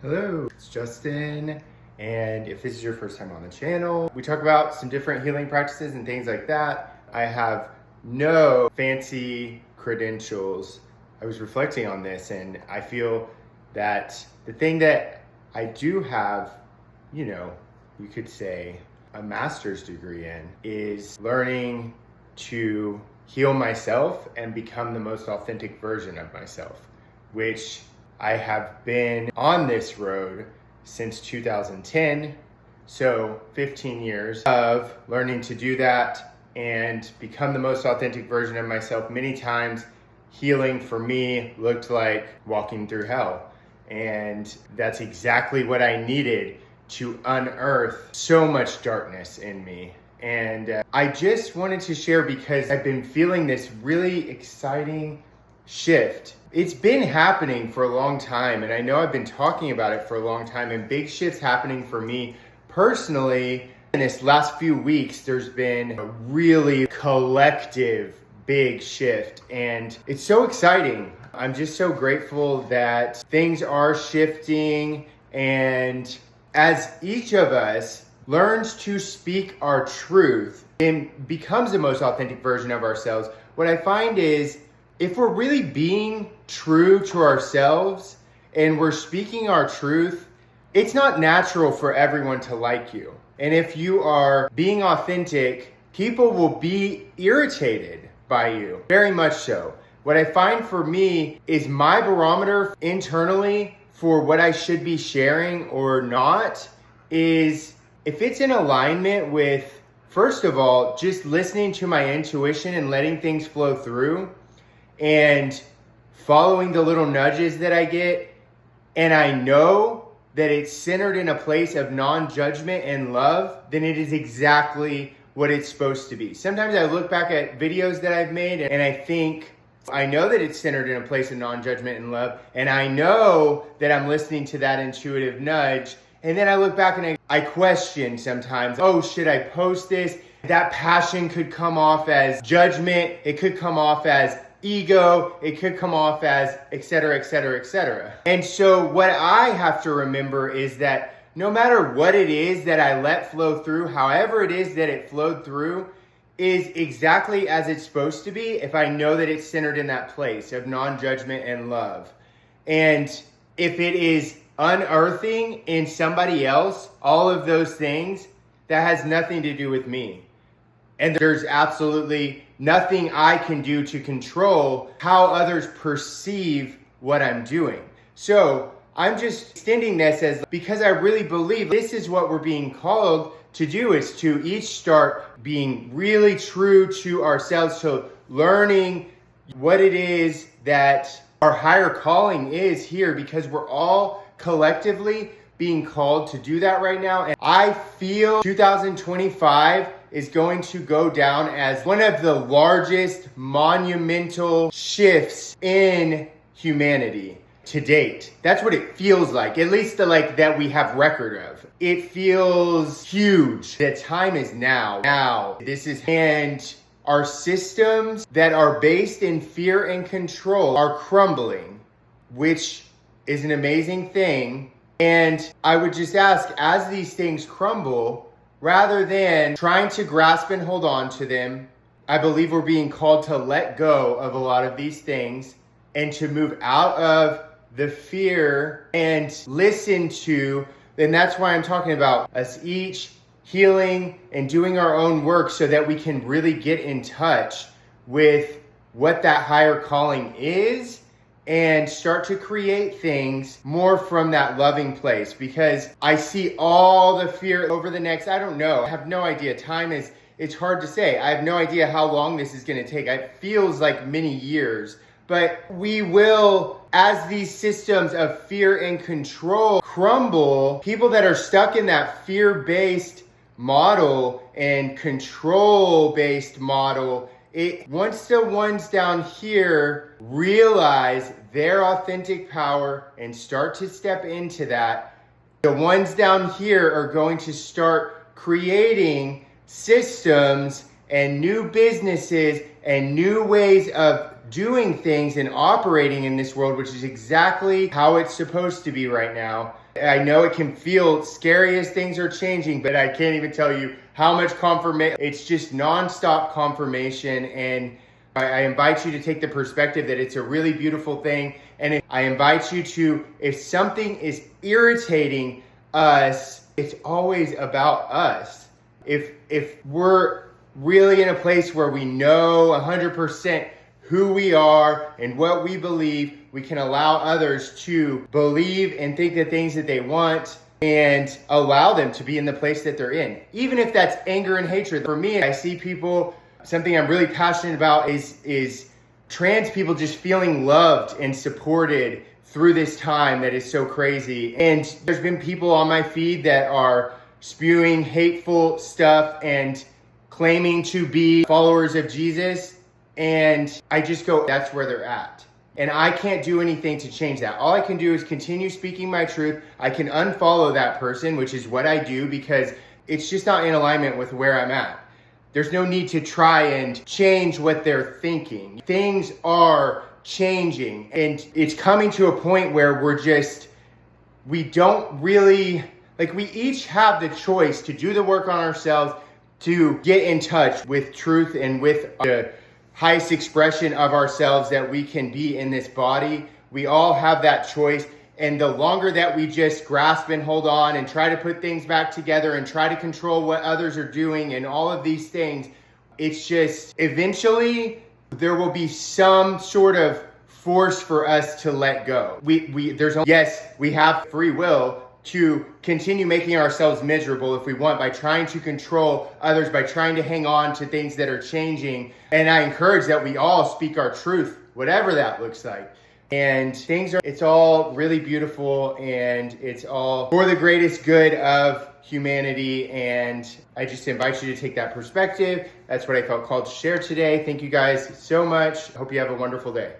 Hello, it's Justin, and if this is your first time on the channel, we talk about some different healing practices and things like that. I have no fancy credentials. I was reflecting on this, and I feel that the thing that I do have, you could say a master's degree in, is learning to heal myself and become the most authentic version of myself, which I have been on this road since 2010, so 15 years of learning to do that and become the most authentic version of myself. Many times, healing for me looked like walking through hell, and that's exactly what I needed to unearth so much darkness in me. And I just wanted to share because I've been feeling this really exciting shift. It's been happening for a long time, and I know I've been talking about it for a long time, and big shifts happening for me personally. In this last few weeks, there's been a really collective big shift, and it's so exciting. I'm just so grateful that things are shifting, and as each of us learns to speak our truth and becomes the most authentic version of ourselves, what I find is if we're really being true to ourselves and we're speaking our truth, it's not natural for everyone to like you. And if you are being authentic, people will be irritated by you, very much so. What I find for me is my barometer internally for what I should be sharing or not is if it's in alignment with, first of all, just listening to my intuition and letting things flow through, and following the little nudges that I get, and I know that it's centered in a place of non-judgment and love, then it is exactly what it's supposed to be. Sometimes I look back at videos that I've made and I think, I know that it's centered in a place of non-judgment and love, and I know that I'm listening to that intuitive nudge, and then I look back and I question sometimes, oh, should I post this? That passion could come off as judgment, it could come off as ego, it could come off as etc., etc., etc. And so what I have to remember is that no matter what it is that I let flow through, however it is that it flowed through, is exactly as it's supposed to be if I know that it's centered in that place of non-judgment and love. And if it is unearthing in somebody else all of those things, that has nothing to do with me. And there's absolutely nothing I can do to control how others perceive what I'm doing. So I'm just extending this as because I really believe this is what we're being called to do, is to each start being really true to ourselves. So learning what it is that our higher calling is here, because we're all collectively being called to do that right now. And I feel 2025 is going to go down as one of the largest monumental shifts in humanity to date. That's what it feels like, at least that we have record of. It feels huge. The time is now. And our systems that are based in fear and control are crumbling, which is an amazing thing. And I would just ask, as these things crumble, rather than trying to grasp and hold on to them, I believe we're being called to let go of a lot of these things and to move out of the fear and listen to, and that's why I'm talking about us each healing and doing our own work so that we can really get in touch with what that higher calling is and start to create things more from that loving place. Because I see all the fear over the next, I don't know, I have no idea. It's hard to say. I have no idea how long this is gonna take. It feels like many years, but we will, as these systems of fear and control crumble, people that are stuck in that fear-based model and control-based model, once the ones down here realize their authentic power and start to step into that, the ones down here are going to start creating systems and new businesses and new ways of doing things and operating in this world, which is exactly how it's supposed to be right now. I know it can feel scary as things are changing, but I can't even tell you how much confirmation. It's just nonstop confirmation. And I invite you to take the perspective that it's a really beautiful thing. And I invite you to, if something is irritating us, it's always about us. If we're really in a place where we know 100% who we are and what we believe, we can allow others to believe and think the things that they want and allow them to be in the place that they're in. Even if that's anger and hatred. For me, I see people, something I'm really passionate about is trans people just feeling loved and supported through this time that is so crazy. And there's been people on my feed that are spewing hateful stuff and claiming to be followers of Jesus. And I just go, that's where they're at. And I can't do anything to change that. All I can do is continue speaking my truth. I can unfollow that person, which is what I do, because it's just not in alignment with where I'm at. There's no need to try and change what they're thinking. Things are changing, and it's coming to a point where we don't really, we each have the choice to do the work on ourselves, to get in touch with truth and with the highest expression of ourselves that we can be in this body. We all have that choice. And the longer that we just grasp and hold on and try to put things back together and try to control what others are doing and all of these things, it's just eventually there will be some sort of force for us to let go. Yes, we have free will to continue making ourselves miserable if we want, by trying to control others, by trying to hang on to things that are changing. And I encourage that we all speak our truth, whatever that looks like. And it's all really beautiful, and it's all for the greatest good of humanity. And I just invite you to take that perspective. That's what I felt called to share today. Thank you guys so much. Hope you have a wonderful day.